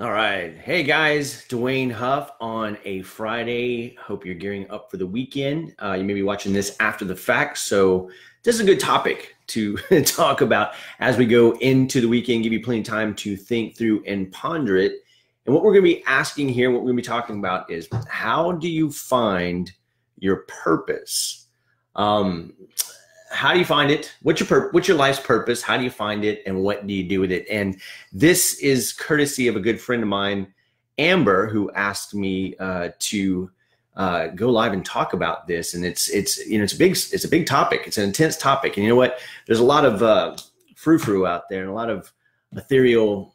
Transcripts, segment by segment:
All right. Hey guys, Dwayne Huff on a Friday. Hope you're gearing up for the weekend. You may be watching this after the fact. So, this is a good topic to talk about as we go into the weekend, give you plenty of time to think through and ponder it. And what we're going to be asking here, what we're going to be talking about is how do you find your purpose? How do you find it? What's your life's purpose? How do you find it? And what do you do with it? And this is courtesy of a good friend of mine, Amber, who asked me to go live and talk about this. And it's a big topic. It's an intense topic. And you know what? There's a lot of frou-frou out there and a lot of ethereal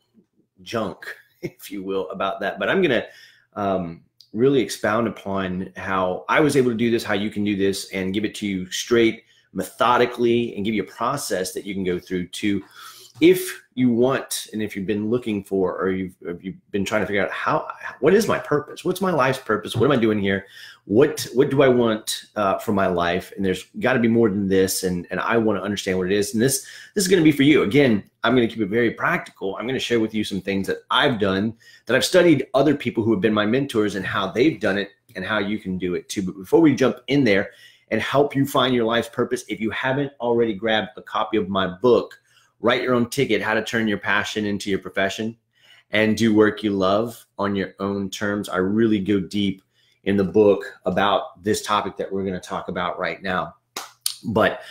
junk, if you will, about that. But I'm going to really expound upon how I was able to do this, how you can do this, and give it to you straight, methodically, and give you a process that you can go through to, if you want, and if you've been looking for, or you've been trying to figure out what is my purpose? What's my life's purpose? What am I doing here? What do I want for my life? And there's got to be more than this, and I want to understand what it is. And this is going to be for you. Again, I'm going to keep it very practical. I'm going to share with you some things that I've done, that I've studied other people who have been my mentors and how they've done it and how you can do it too. But before we jump in there and help you find your life's purpose, if you haven't already grabbed a copy of my book, Write Your Own Ticket, How to Turn Your Passion into Your Profession and Do Work You Love on Your Own Terms, I really go deep in the book about this topic that we're going to talk about right now. But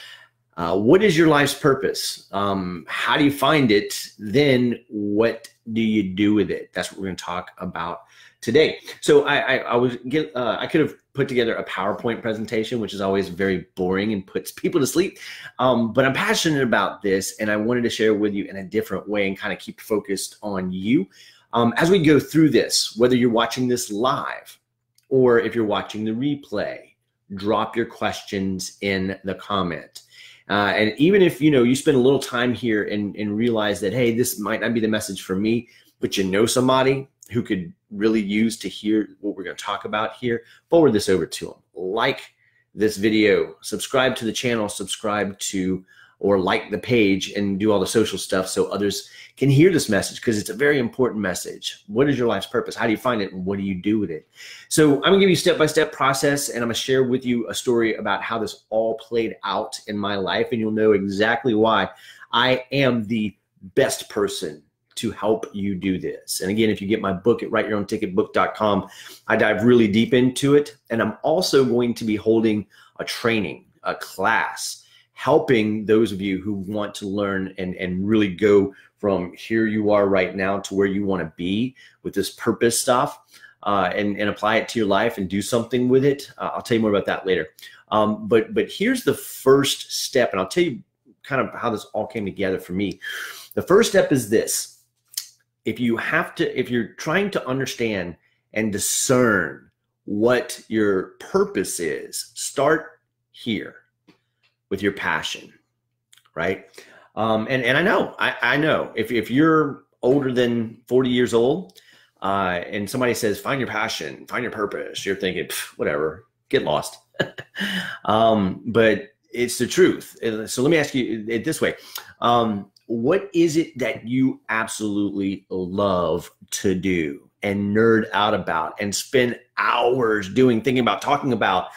what is your life's purpose? How do you find it? Then what do you do with it? That's what we're going to talk about today. So I could have put together a PowerPoint presentation, which is always very boring and puts people to sleep. But I'm passionate about this, and I wanted to share with you in a different way and kind of keep focused on you. As we go through this, whether you're watching this live or if you're watching the replay, drop your questions in the comment. And even if you spend a little time here and realize that, hey, this might not be the message for me, but you know somebody who could really use to hear what we're going to talk about here, forward this over to them. Like this video, subscribe to the channel, subscribe to or like the page, and do all the social stuff so others can hear this message, because it's a very important message. What is your life's purpose? How do you find it, and what do you do with it? So I'm going to give you a step-by-step process, and I'm going to share with you a story about how this all played out in my life, and you'll know exactly why I am the best person to help you do this. And again, if you get my book at writeyourownticketbook.com, I dive really deep into it. And I'm also going to be holding a training, a class, helping those of you who want to learn and really go from here you are right now to where you want to be with this purpose stuff, and apply it to your life and do something with it. I'll tell you more about that later. But here's the first step, and I'll tell you kind of how this all came together for me. The first step is this. If you're trying to understand and discern what your purpose is, start here with your passion, right? And I know if you're older than 40 years old, and somebody says, find your passion, find your purpose, you're thinking, whatever, get lost. But it's the truth. So let me ask you it this way. What is it that you absolutely love to do and nerd out about and spend hours doing, thinking about, talking about?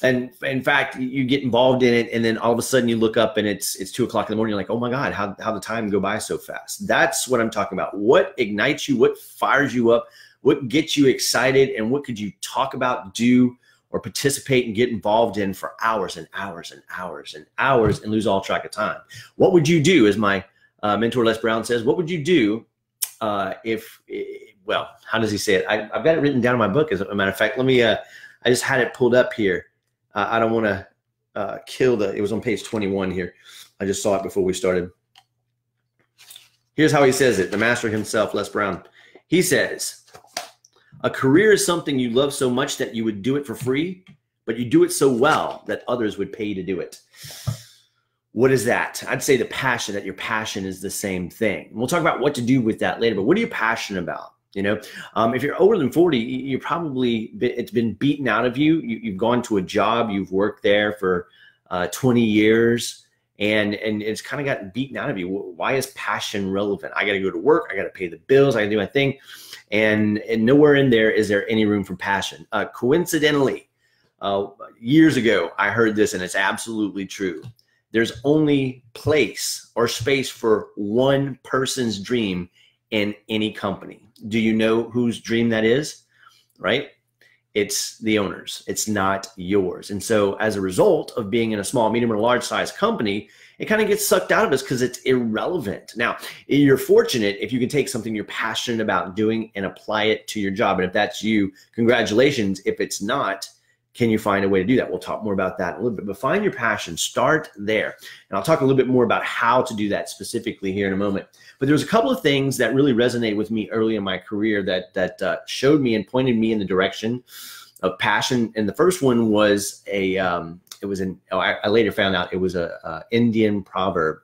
And in fact, you get involved in it, and then all of a sudden you look up and it's 2 o'clock in the morning. You're like, oh my God, how the time go by so fast? That's what I'm talking about. What ignites you? What fires you up? What gets you excited? And what could you talk about, do, or participate and get involved in for hours and hours and hours and hours and lose all track of time? What would you do, as my mentor Les Brown says, what would you do well, how does he say it? I've got it written down in my book, as a matter of fact. Let me, I just had it pulled up here. I don't want to kill it was on page 21 here. I just saw it before we started. Here's how he says it, the master himself, Les Brown. He says, a career is something you love so much that you would do it for free, but you do it so well that others would pay you to do it. What is that? I'd say the passion, that your passion is the same thing. And we'll talk about what to do with that later, but what are you passionate about? If you're older than 40, you're probably, it's been beaten out of you. You've gone to a job, you've worked there for 20 years, and it's kind of gotten beaten out of you. Why is passion relevant? I got to go to work. I got to pay the bills. I got to do my thing. And nowhere in there is there any room for passion. Coincidentally, years ago, I heard this, and it's absolutely true. There's only place or space for one person's dream in any company. Do you know whose dream that is? Right? It's the owner's. It's not yours. And so as a result of being in a small, medium, or large size company, it kind of gets sucked out of us because it's irrelevant. Now, you're fortunate if you can take something you're passionate about doing and apply it to your job. And if that's you, congratulations. If it's not, can you find a way to do that? We'll talk more about that in a little bit, but find your passion, start there. And I'll talk a little bit more about how to do that specifically here in a moment. But there's a couple of things that really resonated with me early in my career that showed me and pointed me in the direction of passion. And the first one was I later found out it was a Indian proverb.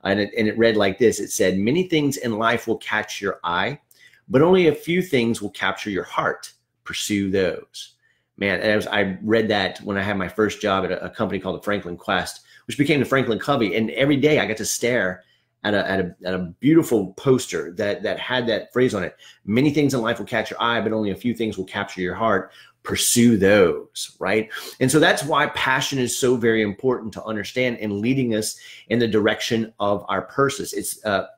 And it read like this. It said, many things in life will catch your eye, but only a few things will capture your heart. Pursue those. Man, I read that when I had my first job at a company called the Franklin Quest, which became the Franklin Covey. And every day I got to stare at a beautiful poster that had that phrase on it. Many things in life will catch your eye, but only a few things will capture your heart. Pursue those, right? And so that's why passion is so very important to understand and leading us in the direction of our purpose. It's a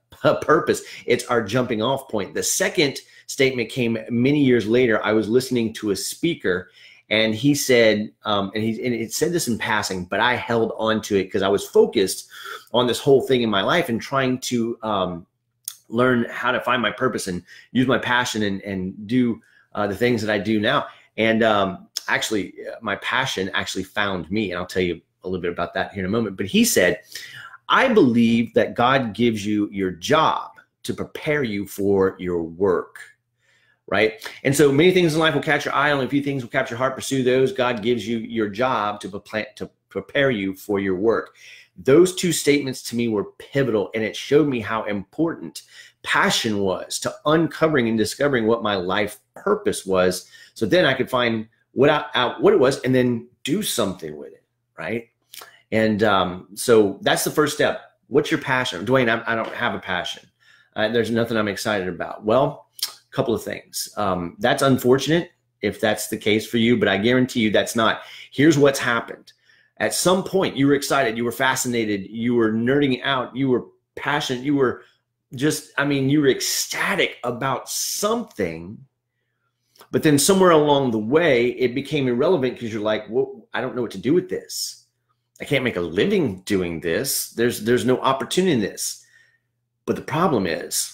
purpose. It's our jumping off point. The second statement came many years later. I was listening to a speaker, and he said, and it said this in passing, but I held on to it because I was focused on this whole thing in my life and trying to learn how to find my purpose and use my passion and do the things that I do now. And actually, my passion actually found me, and I'll tell you a little bit about that here in a moment. But he said, I believe that God gives you your job to prepare you for your work. Right? And so many things in life will catch your eye, only a few things will capture your heart. Pursue those. God gives you your job to prepare you for your work. Those two statements to me were pivotal, and it showed me how important passion was to uncovering and discovering what my life purpose was. So then I could find out what it was and then do something with it, right? And so that's the first step. What's your passion? Dwayne, I don't have a passion. There's nothing I'm excited about. Well, couple of things. That's unfortunate if that's the case for you, but I guarantee you that's not. Here's what's happened. At some point, you were excited, you were fascinated, you were nerding out, you were passionate, you were you were ecstatic about something, but then somewhere along the way, it became irrelevant because you're like, well, I don't know what to do with this. I can't make a living doing this. There's no opportunity in this. But the problem is,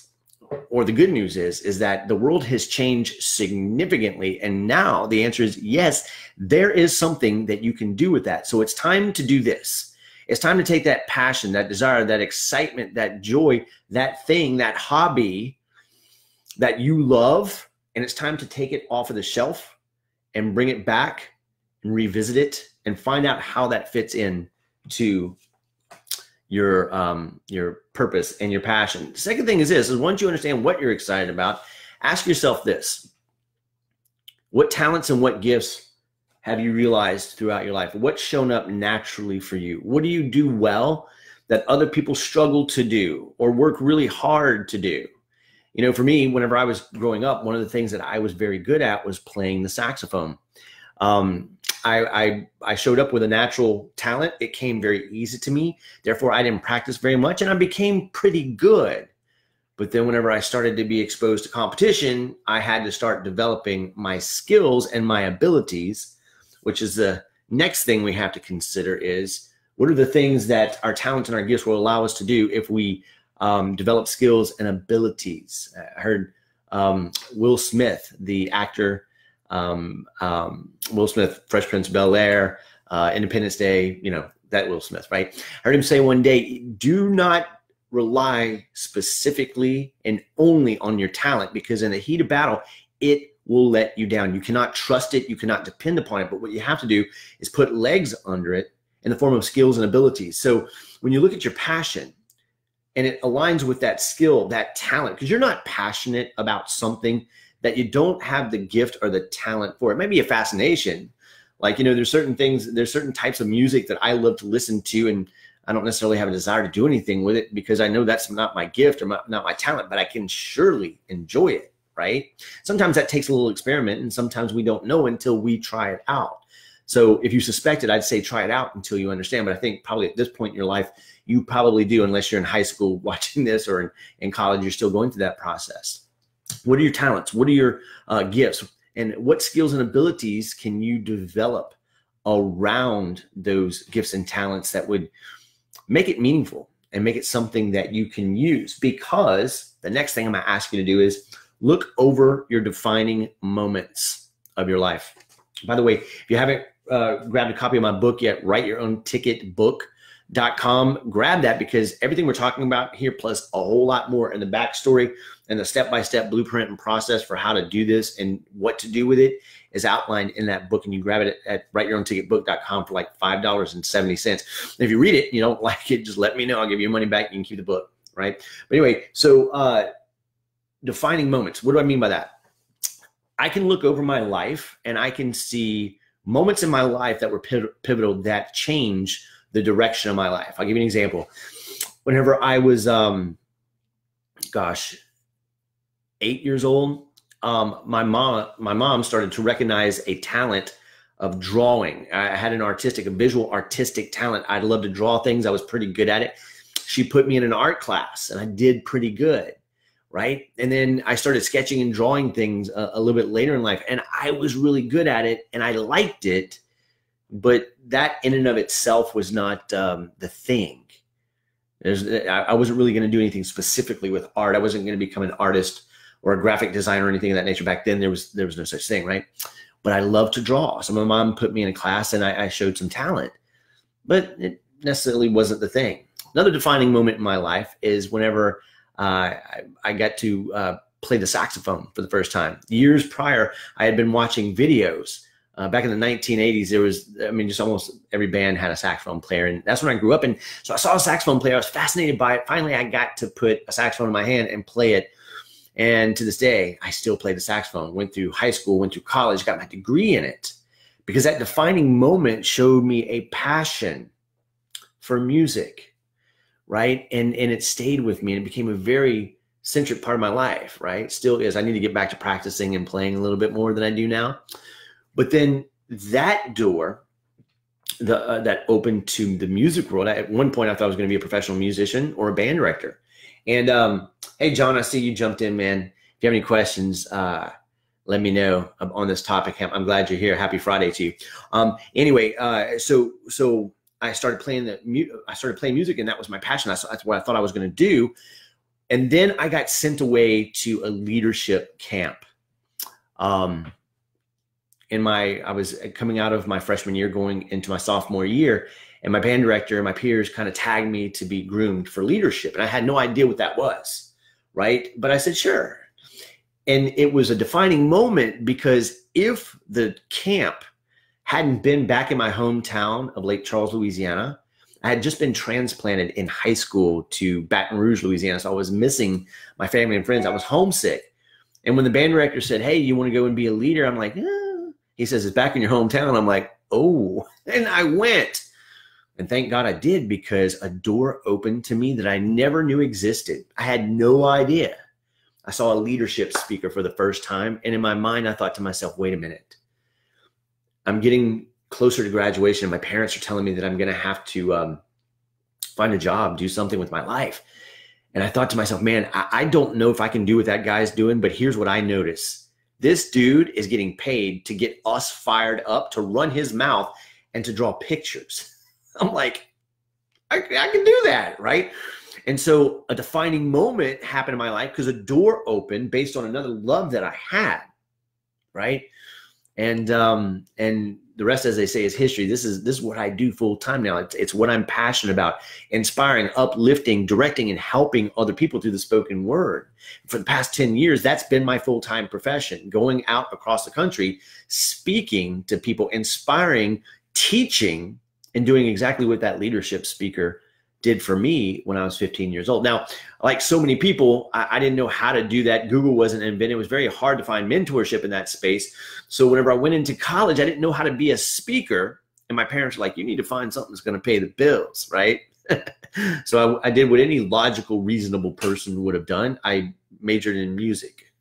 or the good news is that the world has changed significantly. And now the answer is yes, there is something that you can do with that. So it's time to do this. It's time to take that passion, that desire, that excitement, that joy, that thing, that hobby that you love, and it's time to take it off of the shelf and bring it back and revisit it and find out how that fits in to your purpose and your passion. The second thing is this, is once you understand what you're excited about, ask yourself this: what talents and what gifts have you realized throughout your life? What's shown up naturally for you? What do you do well that other people struggle to do or work really hard to do? You know, for me, whenever I was growing up, one of the things that I was very good at was playing the saxophone. I showed up with a natural talent. It came very easy to me. Therefore, I didn't practice very much, and I became pretty good. But then whenever I started to be exposed to competition, I had to start developing my skills and my abilities, which is the next thing we have to consider is what are the things that our talents and our gifts will allow us to do if we develop skills and abilities. I heard Will Smith, the actor, Will Smith, Fresh Prince of Bel-Air, Independence Day, you know, that Will Smith, right? I heard him say one day, do not rely specifically and only on your talent, because in the heat of battle, it will let you down. You cannot trust it. You cannot depend upon it. But what you have to do is put legs under it in the form of skills and abilities. So when you look at your passion and it aligns with that skill, that talent, because you're not passionate about something that you don't have the gift or the talent for. It might be a fascination. Like, you know, there's certain things, there's certain types of music that I love to listen to. And I don't necessarily have a desire to do anything with it because I know that's not my gift or not my talent, but I can surely enjoy it, right? Sometimes that takes a little experiment, and sometimes we don't know until we try it out. So if you suspect it, I'd say try it out until you understand. But I think probably at this point in your life, you probably do, unless you're in high school watching this, or in college, you're still going through that process. What are your talents? What are your gifts? And what skills and abilities can you develop around those gifts and talents that would make it meaningful and make it something that you can use? Because the next thing I'm going to ask you to do is look over your defining moments of your life. By the way, if you haven't grabbed a copy of my book yet, WriteYourOwnTicketBook.com, grab that, because everything we're talking about here, plus a whole lot more in the backstory and the step-by-step blueprint and process for how to do this and what to do with it, is outlined in that book. And you grab it at WriteYourOwnTicketBook.com for like $5.70. If you read it and you don't like it, just let me know. I'll give you your money back. You can keep the book, right? But anyway, so defining moments. What do I mean by that? I can look over my life and I can see moments in my life that were pivotal, that change the direction of my life. I'll give you an example. Whenever I was, 8 years old, my mom started to recognize a talent of drawing. I had a visual artistic talent. I'd love to draw things. I was pretty good at it. She put me in an art class and I did pretty good, right? And then I started sketching and drawing things a little bit later in life, and I was really good at it and I liked it, but that in and of itself was not the thing. I wasn't really going to do anything specifically with art. I wasn't going to become an artist or a graphic designer or anything of that nature. Back then, there was no such thing, right? But I loved to draw. So my mom put me in a class and I showed some talent, but it necessarily wasn't the thing. Another defining moment in my life is whenever I got to play the saxophone for the first time. Years prior, I had been watching videos. Back in the 1980s, there was, just almost every band had a saxophone player. And that's when I grew up. And so I saw a saxophone player. I was fascinated by it. Finally, I got to put a saxophone in my hand and play it. And to this day, I still play the saxophone. Went through high school, went through college, got my degree in it, because that defining moment showed me a passion for music, right? And it stayed with me, and it became a very centric part of my life, right? Still is. I need to get back to practicing and playing a little bit more than I do now. But then that door that opened to the music world, at one point I thought I was going to be a professional musician or a band director. And hey, John, I see you jumped in, man. If you have any questions, let me know on this topic. I'm glad you're here. Happy Friday to you. Anyway, so I started playing music, and that was my passion. That's what I thought I was going to do. And then I got sent away to a leadership camp. I was coming out of my freshman year, going into my sophomore year, and my band director and my peers kind of tagged me to be groomed for leadership. And I had no idea what that was, right? But I said, sure. And it was a defining moment, because if the camp hadn't been back in my hometown of Lake Charles, Louisiana, I had just been transplanted in high school to Baton Rouge, Louisiana. So I was missing my family and friends. I was homesick. And when the band director said, hey, you want to go and be a leader? I'm like, He says, it's back in your hometown. I'm like, oh, and I went. And thank God I did, because a door opened to me that I never knew existed. I had no idea. I saw a leadership speaker for the first time. And in my mind, I thought to myself, wait a minute. I'm getting closer to graduation, and my parents are telling me that I'm going to have to find a job, do something with my life. And I thought to myself, man, I don't know if I can do what that guy's doing, but here's what I notice. This dude is getting paid to get us fired up, to run his mouth, and to draw pictures. I'm like, I can do that, right? And so a defining moment happened in my life, because a door opened based on another love that I had, right? And the rest, as they say, is history. This is what I do full time now. It's what I'm passionate about: inspiring, uplifting, directing, and helping other people through the spoken word. For the past 10 years, that's been my full-time profession, going out across the country, speaking to people, inspiring, teaching, and doing exactly what that leadership speaker did for me when I was 15 years old. Now, like so many people, I didn't know how to do that. Google wasn't invented. It was very hard to find mentorship in that space. So whenever I went into college, I didn't know how to be a speaker. And my parents were like, you need to find something that's going to pay the bills, right? So I did what any logical, reasonable person would have done. I majored in music.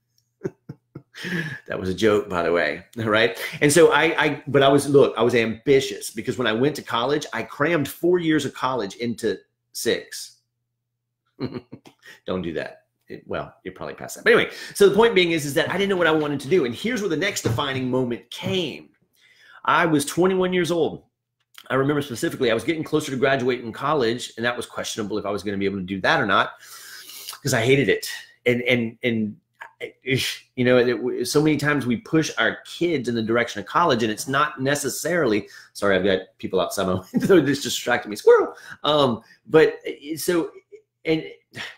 That was a joke, by the way. Right. And so I was ambitious, because when I went to college, I crammed 4 years of college into 6. Don't do that. Well, you're probably past that. But anyway, so the point being is that I didn't know what I wanted to do. And here's where the next defining moment came. I was 21 years old. I remember specifically, I was getting closer to graduating college, and that was questionable if I was going to be able to do that or not, because I hated it. And you know, so many times we push our kids in the direction of college, and it's not necessarily, sorry, I've got people outside my window that's distracting me, squirrel. And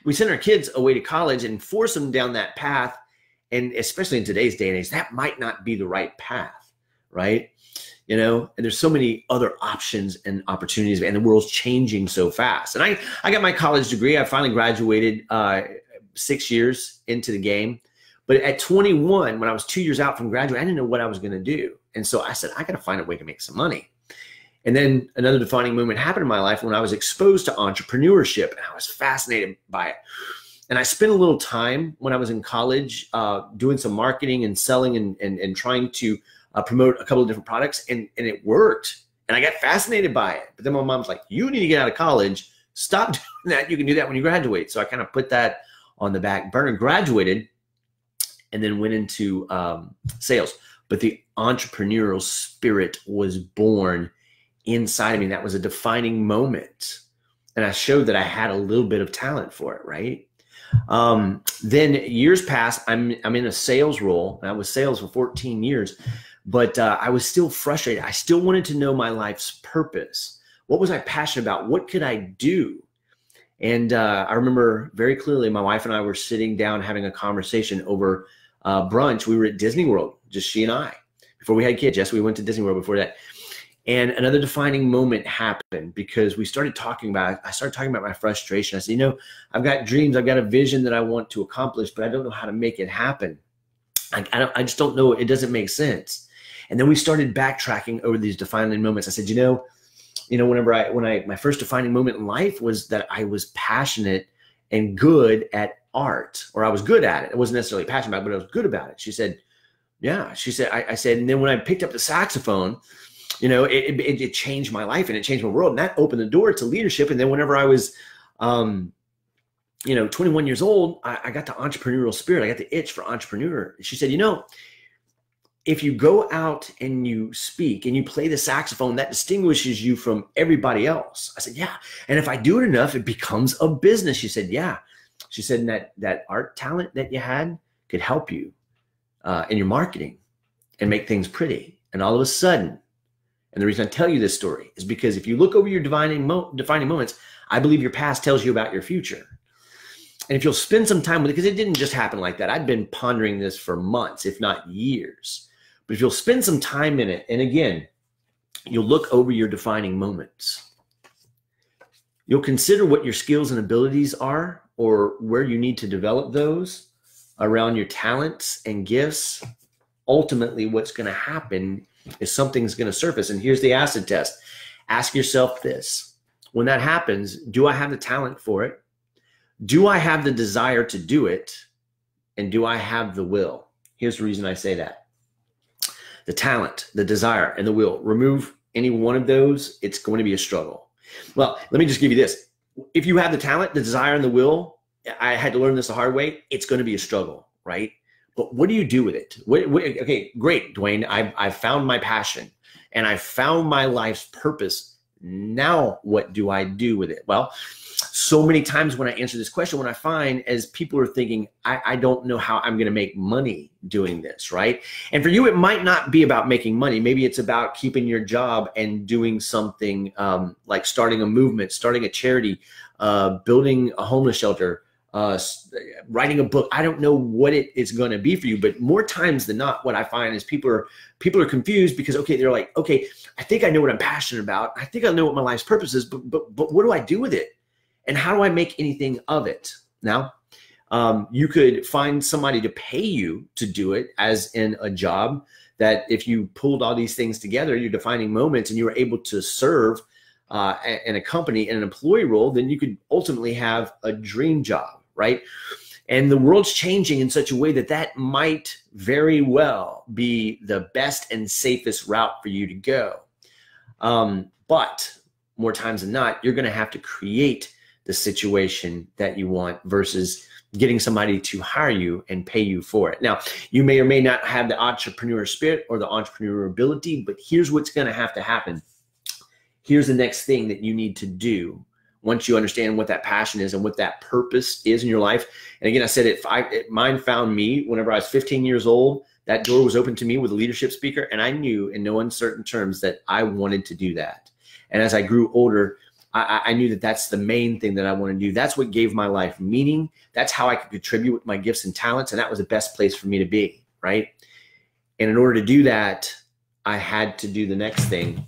we send our kids away to college and force them down that path. And especially in today's day and age, that might not be the right path, right? You know, and there's so many other options and opportunities, and the world's changing so fast. And I got my college degree. I finally graduated 6 years into the game. But at 21, when I was 2 years out from graduating, I didn't know what I was going to do. And so I said, I got to find a way to make some money. And then another defining moment happened in my life when I was exposed to entrepreneurship, and I was fascinated by it. And I spent a little time when I was in college doing some marketing and selling and trying to promote a couple of different products, and it worked. And I got fascinated by it. But then my mom's like, you need to get out of college. Stop doing that. You can do that when you graduate. So I kind of put that on the back burner, graduated, and then went into sales. But the entrepreneurial spirit was born inside of me. That was a defining moment. And I showed that I had a little bit of talent for it, right? Then years passed. I'm in a sales role, and I was sales for 14 years, but I was still frustrated. I still wanted to know my life's purpose. What was I passionate about? What could I do? And I remember very clearly my wife and I were sitting down having a conversation over brunch. We were at Disney World, just she and I, before we had kids. Yes, we went to Disney World before that. And another defining moment happened, because I started talking about my frustration. I said, you know, I've got dreams, I've got a vision that I want to accomplish, but I don't know how to make it happen. I just don't know. It doesn't make sense. And then we started backtracking over these defining moments. I said, you know, my first defining moment in life was that I was passionate and good at art, or I was good at it. I wasn't necessarily passionate about it, but I was good about it. She said, yeah. She said, I said, and then when I picked up the saxophone, you know, it changed my life, and it changed my world, and that opened the door to leadership. And then whenever I was, 21 years old, I got the entrepreneurial spirit. I got the itch for entrepreneur. She said, you know, if you go out and you speak and you play the saxophone, that distinguishes you from everybody else. I said, yeah. And if I do it enough, it becomes a business. She said, yeah. She said, that art talent that you had could help you in your marketing and make things pretty. And all of a sudden, and the reason I tell you this story is because if you look over your defining moments, I believe your past tells you about your future. And if you'll spend some time with it, because it didn't just happen like that. I'd been pondering this for months, if not years. But if you'll spend some time in it, and again, you'll look over your defining moments. You'll consider what your skills and abilities are, or where you need to develop those around your talents and gifts. Ultimately, what's going to happen is something's going to surface. And here's the acid test. Ask yourself this. When that happens, do I have the talent for it? Do I have the desire to do it? And do I have the will? Here's the reason I say that. The talent, the desire, and the will. Remove any one of those, it's going to be a struggle. Well, let me just give you this. If you have the talent, the desire, and the will, I had to learn this the hard way, it's going to be a struggle, right? But what do you do with it? Okay, great, Dwayne. I've found my passion, and I found my life's purpose. Now, what do I do with it? Well, so many times when I answer this question, what I find is people are thinking, I don't know how I'm going to make money doing this, right? And for you, it might not be about making money. Maybe it's about keeping your job and doing something like starting a movement, starting a charity, building a homeless shelter, writing a book. I don't know what it is going to be for you, but more times than not, what I find is people are confused because, okay, they're like, okay, I think I know what I'm passionate about. I think I know what my life's purpose is, but what do I do with it? And how do I make anything of it? Now, you could find somebody to pay you to do it, as in a job that if you pulled all these things together, your defining moments, and you were able to serve and a company and an employee role, then you could ultimately have a dream job, right? And the world's changing in such a way that that might very well be the best and safest route for you to go. But more times than not, you're going to have to create the situation that you want versus getting somebody to hire you and pay you for it. Now, you may or may not have the entrepreneur spirit or the entrepreneur ability, but here's what's going to have to happen. Here's the next thing that you need to do once you understand what that passion is and what that purpose is in your life. And again, I said mine found me whenever I was 15 years old. That door was open to me with a leadership speaker, and I knew in no uncertain terms that I wanted to do that. And as I grew older, I knew that that's the main thing that I want to do. That's what gave my life meaning. That's how I could contribute with my gifts and talents. And that was the best place for me to be, right? And in order to do that, I had to do the next thing,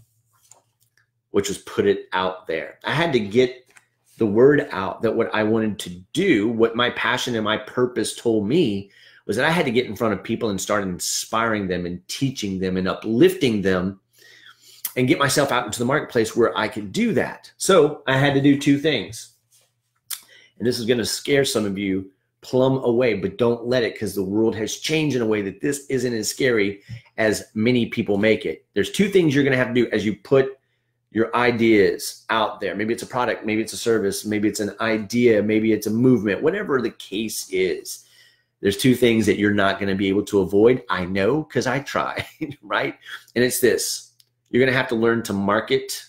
which was put it out there. I had to get the word out that what I wanted to do, what my passion and my purpose told me, was that I had to get in front of people and start inspiring them and teaching them and uplifting them and get myself out into the marketplace where I could do that. So I had to do two things. And this is going to scare some of you plumb away, but don't let it, because the world has changed in a way that this isn't as scary as many people make it. There's two things you're going to have to do as you put your ideas out there. Maybe it's a product, maybe it's a service, maybe it's an idea, maybe it's a movement, whatever the case is. There's two things that you're not going to be able to avoid. I know, because I tried, right? And it's this. You're going to have to learn to market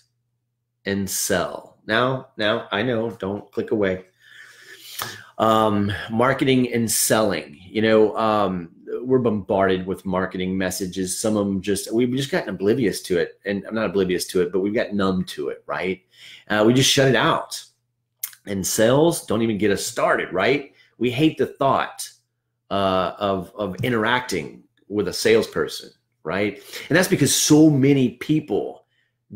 and sell. Now, I know, don't click away. Marketing and selling, we're bombarded with marketing messages. Some of them we've just gotten oblivious to it. And I'm not oblivious to it, but we've got numb to it, right? We just shut it out. And sales, don't even get us started, right? We hate the thought of interacting with a salesperson, right? And that's because so many people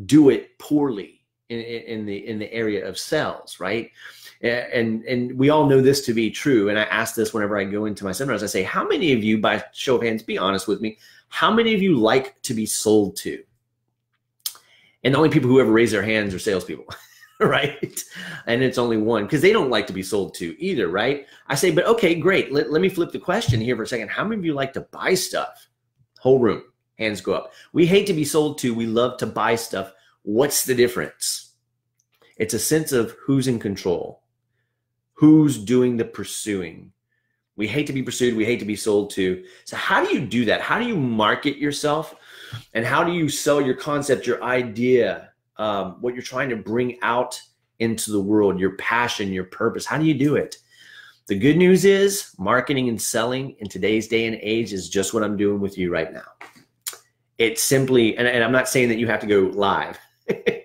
do it poorly in the area of sales, right? And we all know this to be true. And I ask this whenever I go into my seminars. I say, how many of you, by show of hands, be honest with me, how many of you like to be sold to? And the only people who ever raise their hands are salespeople, right? And it's only one, because they don't like to be sold to either, right? I say, but okay, great. Let me flip the question here for a second. How many of you like to buy stuff? Whole room, hands go up. We hate to be sold to. We love to buy stuff. What's the difference? It's a sense of who's in control, who's doing the pursuing. We hate to be pursued. We hate to be sold to. So how do you do that? How do you market yourself? And how do you sell your concept, your idea, what you're trying to bring out into the world, your passion, your purpose? How do you do it? The good news is marketing and selling in today's day and age is just what I'm doing with you right now. It's simply, and I'm not saying that you have to go live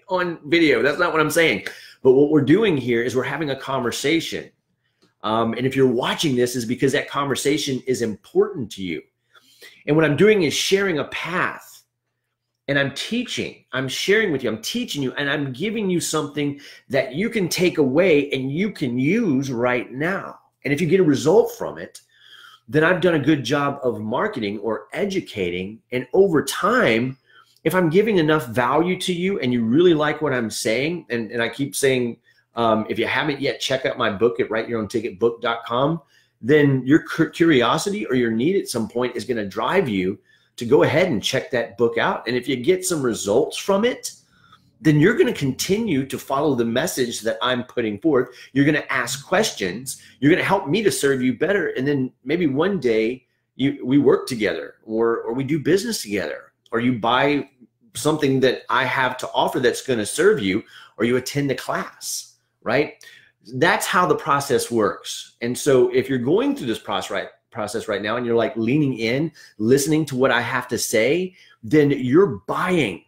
on video. That's not what I'm saying. But what we're doing here is we're having a conversation. And if you're watching this, is because that conversation is important to you. And what I'm doing is sharing a path. And I'm teaching. I'm sharing with you. I'm teaching you. And I'm giving you something that you can take away and you can use right now. And if you get a result from it, then I've done a good job of marketing or educating. And over time, if I'm giving enough value to you and you really like what I'm saying, and I keep saying, if you haven't yet, check out my book at writeyourownticketbook.com, then your curiosity or your need at some point is going to drive you to go ahead and check that book out. And if you get some results from it, then you're going to continue to follow the message that I'm putting forth. You're going to ask questions. You're going to help me to serve you better. And then maybe one day we work together, or we do business together, or you buy something that I have to offer that's going to serve you, or you attend a class, right? That's how the process works. And so if you're going through this process right now and you're like leaning in, listening to what I have to say, then you're buying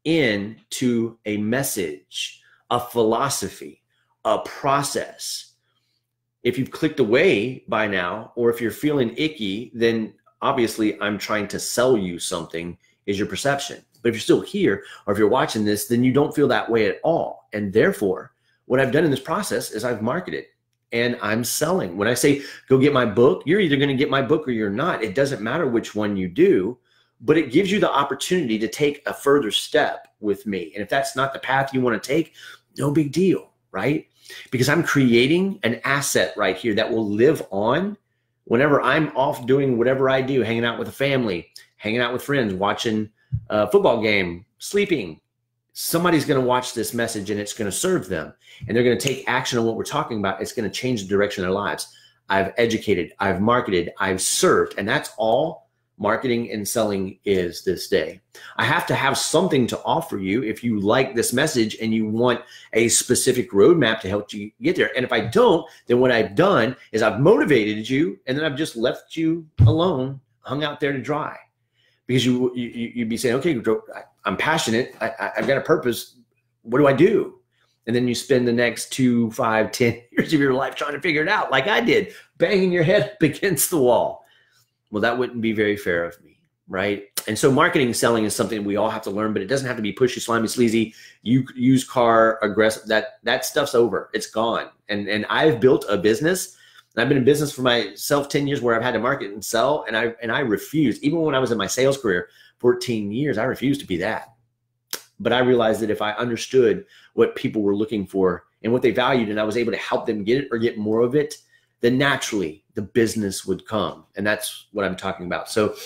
into a message, a philosophy, a process. If you've clicked away by now, or if you're feeling icky, then obviously I'm trying to sell you something, is your perception. But if you're still here, or if you're watching this, then you don't feel that way at all. And therefore, what I've done in this process is I've marketed and I'm selling. When I say, go get my book, you're either going to get my book or you're not. It doesn't matter which one you do. but it gives you the opportunity to take a further step with me. And if that's not the path you want to take, no big deal, right? Because I'm creating an asset right here that will live on whenever I'm off doing whatever I do, hanging out with a family, hanging out with friends, watching a football game, sleeping. Somebody's going to watch this message and it's going to serve them. And they're going to take action on what we're talking about. It's going to change the direction of their lives. I've educated, I've marketed, I've served, and that's all marketing and selling is this day. I have to have something to offer you if you like this message and you want a specific roadmap to help you get there. And if I don't, then what I've done is I've motivated you and then I've just left you alone, hung out there to dry. Because you'd be saying, okay, I'm passionate, I've got a purpose, what do I do? And then you spend the next 2, 5, 10 years of your life trying to figure it out, like I did, banging your head up against the wall. Well, that wouldn't be very fair of me, right? And so marketing and selling is something we all have to learn, but it doesn't have to be pushy, slimy, sleazy, used car, aggressive. That stuff's over. It's gone. And I've built a business, and I've been in business for myself 10 years where I've had to market and sell, and I refused. Even when I was in my sales career, 14 years, I refused to be that. But I realized that if I understood what people were looking for and what they valued, and I was able to help them get it or get more of it, then naturally the business would come. And that's what I'm talking about. So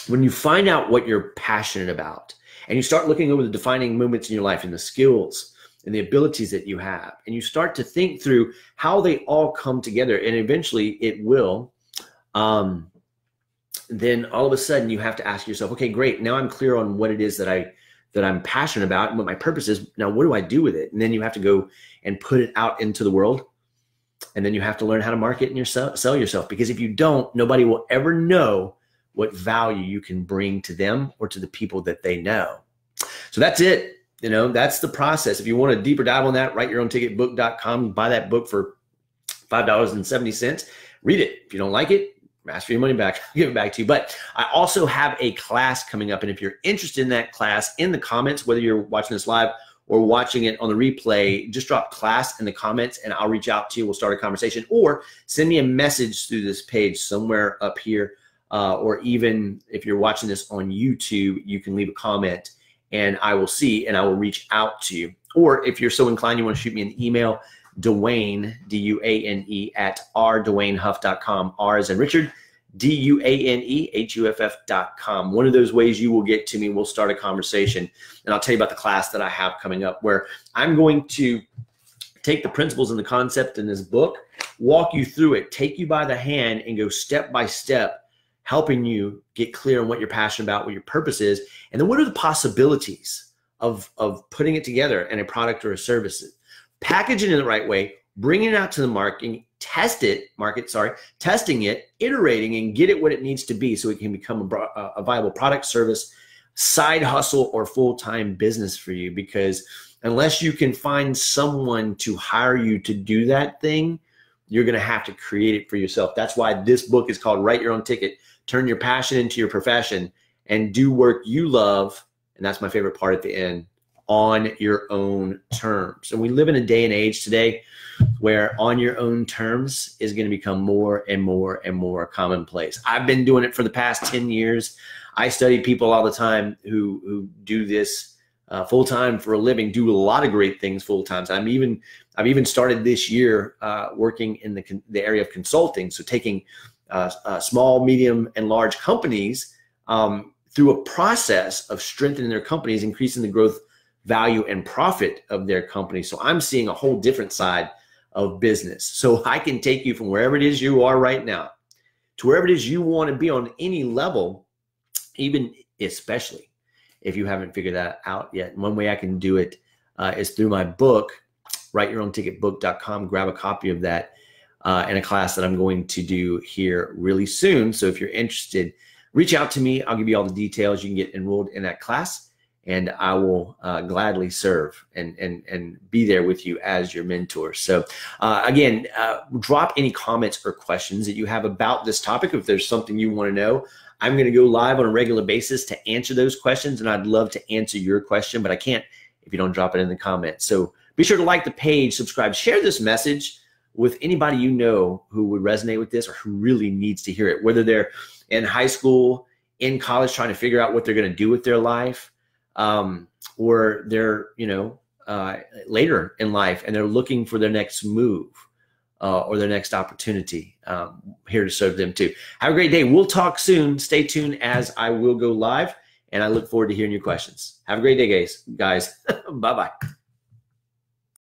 when you find out what you're passionate about and you start looking over the defining moments in your life and the skills and the abilities that you have, and you start to think through how they all come together, and eventually it will, then all of a sudden you have to ask yourself, okay, great. Now I'm clear on what it is that I'm passionate about and what my purpose is. Now, what do I do with it? And then you have to go and put it out into the world. And then you have to learn how to market and sell yourself, because if you don't, nobody will ever know what value you can bring to them or to the people that they know. So that's it. That's the process. If you want a deeper dive on that, writeyourownticketbook.com, buy that book for $5.70. Read it. If you don't like it, ask for your money back, I'll give it back to you. But I also have a class coming up. And if you're interested in that class, in the comments, whether you're watching this live or watching it on the replay, just drop class in the comments and I'll reach out to you. We'll start a conversation, or send me a message through this page somewhere up here. Or even if you're watching this on YouTube, you can leave a comment and I will see and I will reach out to you. Or if you're so inclined, you want to shoot me an email, Duane, D-U-A-N-E, at rduanehuff.com. R as in Richard, DUANEHUFF.com. One of those ways you will get to me. We'll start a conversation, and I'll tell you about the class that I have coming up, where I'm going to take the principles and the concept in this book, walk you through it, take you by the hand, and go step by step, helping you get clear on what you're passionate about, what your purpose is, and then what are the possibilities of putting it together in a product or a service. Package it in the right way, bring it out to the market, testing it, iterating, and get it what it needs to be so it can become a viable product, service, side hustle, or full-time business for you. Because unless you can find someone to hire you to do that thing, you're going to have to create it for yourself. That's why this book is called Write Your Own Ticket. Turn your passion into your profession and do work you love. And that's my favorite part at the end, on your own terms. And we live in a day and age today where on your own terms is going to become more and more and more commonplace. I've been doing it for the past 10 years. I study people all the time who do this full-time for a living, do a lot of great things full-time. So I've even started this year working in the area of consulting. So taking small, medium, and large companies through a process of strengthening their companies, increasing the growth, value, and profit of their company. So I'm seeing a whole different side of business. So I can take you from wherever it is you are right now to wherever it is you want to be on any level, even especially if you haven't figured that out yet. And one way I can do it is through my book, writeyourownticketbook.com. Grab a copy of that in a class that I'm going to do here really soon. So if you're interested, reach out to me. I'll give you all the details. You can get enrolled in that class, and I will gladly serve and be there with you as your mentor. So again, drop any comments or questions that you have about this topic. If there's something you want to know, I'm going to go live on a regular basis to answer those questions, and I'd love to answer your question, but I can't if you don't drop it in the comments. So be sure to like the page, subscribe, share this message with anybody you know who would resonate with this or who really needs to hear it, whether they're in high school, in college trying to figure out what they're going to do with their life, or they're, later in life and they're looking for their next move or their next opportunity. Here to serve them too. Have a great day. We'll talk soon. Stay tuned as I will go live, and I look forward to hearing your questions. Have a great day, guys. Bye-bye.